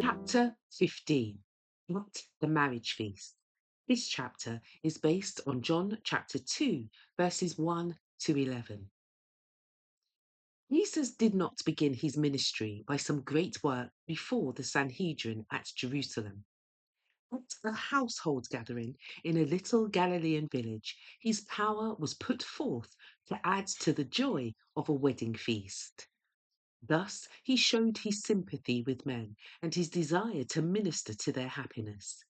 Chapter 15. At the Marriage Feast. This chapter is based on John chapter 2, verses 1 to 11. Jesus did not begin his ministry by some great work before the Sanhedrin at Jerusalem. At a household gathering in a little Galilean village, his power was put forth to add to the joy of a wedding feast. Thus he showed his sympathy with men and his desire to minister to their happiness.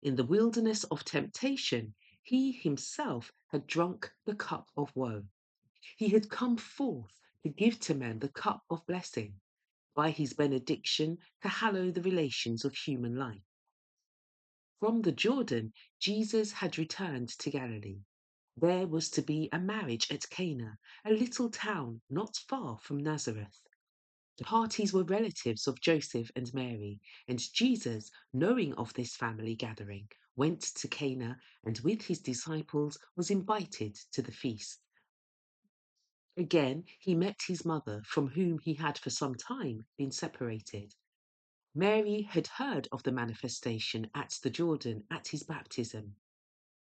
In the wilderness of temptation, he himself had drunk the cup of woe. He had come forth to give to men the cup of blessing, by his benediction to hallow the relations of human life. From the Jordan, Jesus had returned to Galilee. There was to be a marriage at Cana, a little town not far from Nazareth. The parties were relatives of Joseph and Mary, and Jesus, knowing of this family gathering, went to Cana and with his disciples was invited to the feast. Again, he met his mother, from whom he had for some time been separated. Mary had heard of the manifestation at the Jordan at his baptism.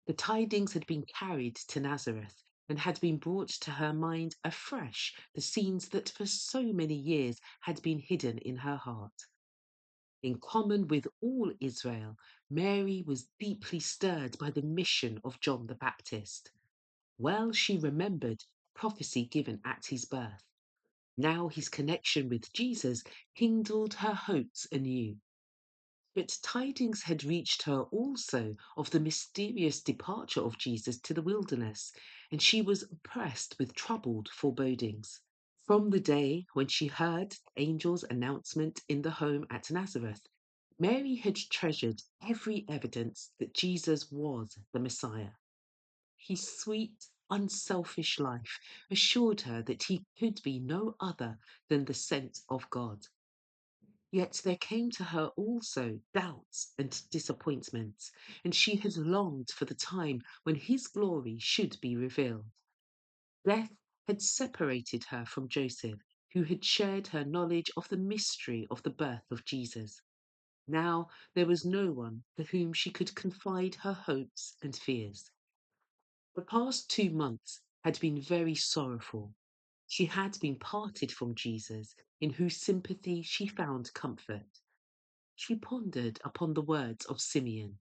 The tidings had been carried to Nazareth and had been brought to her mind afresh the scenes that for so many years had been hidden in her heart. In common with all Israel, Mary was deeply stirred by the mission of John the Baptist. Well she remembered prophecy given at his birth. Now his connection with Jesus kindled her hopes anew. But tidings had reached her also of the mysterious departure of Jesus to the wilderness, and she was oppressed with troubled forebodings. From the day when she heard the angel's announcement in the home at Nazareth, Mary had treasured every evidence that Jesus was the Messiah. His sweet, unselfish life assured her that he could be no other than the sent of God. Yet there came to her also doubts and disappointments, and she had longed for the time when his glory should be revealed. Death had separated her from Joseph, who had shared her knowledge of the mystery of the birth of Jesus. Now there was no one to whom she could confide her hopes and fears. The past 2 months had been very sorrowful. She had been parted from Jesus, in whose sympathy she found comfort. She pondered upon the words of Simeon,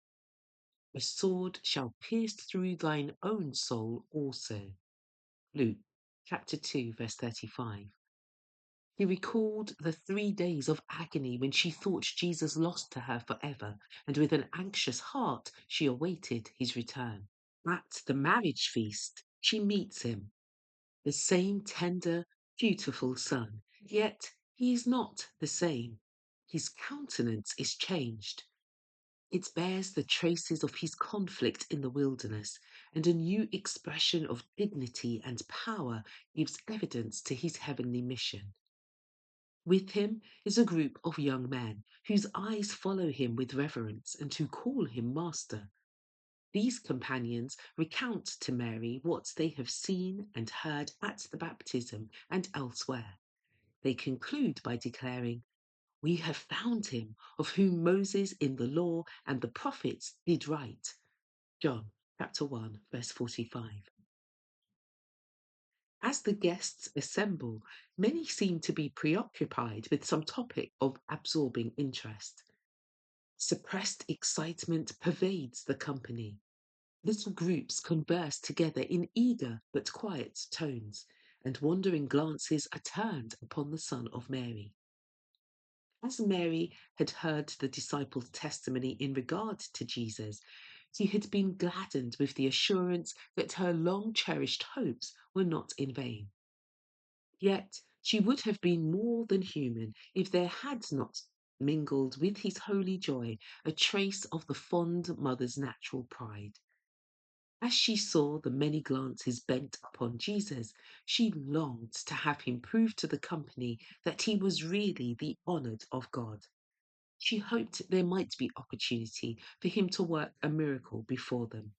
"A sword shall pierce through thine own soul also." Luke chapter 2, verse 35. He recalled the 3 days of agony when she thought Jesus lost to her forever, and with an anxious heart she awaited his return. At the marriage feast, she meets him, the same tender, beautiful son, yet he is not the same. His countenance is changed. It bears the traces of his conflict in the wilderness, and a new expression of dignity and power gives evidence to his heavenly mission. With him is a group of young men whose eyes follow him with reverence and who call him Master. These companions recount to Mary what they have seen and heard at the baptism and elsewhere. They conclude by declaring, "We have found him of whom Moses in the law and the prophets did write." John chapter 1, verse 45. As the guests assemble, many seem to be preoccupied with some topic of absorbing interest. Suppressed excitement pervades the company. Little groups converse together in eager but quiet tones, and wondering glances are turned upon the Son of Mary. As Mary had heard the disciples' testimony in regard to Jesus, she had been gladdened with the assurance that her long cherished hopes were not in vain. Yet she would have been more than human if there had not mingled with his holy joy a trace of the fond mother's natural pride. As she saw the many glances bent upon Jesus, she longed to have him prove to the company that he was really the honoured of God. She hoped there might be opportunity for him to work a miracle before them.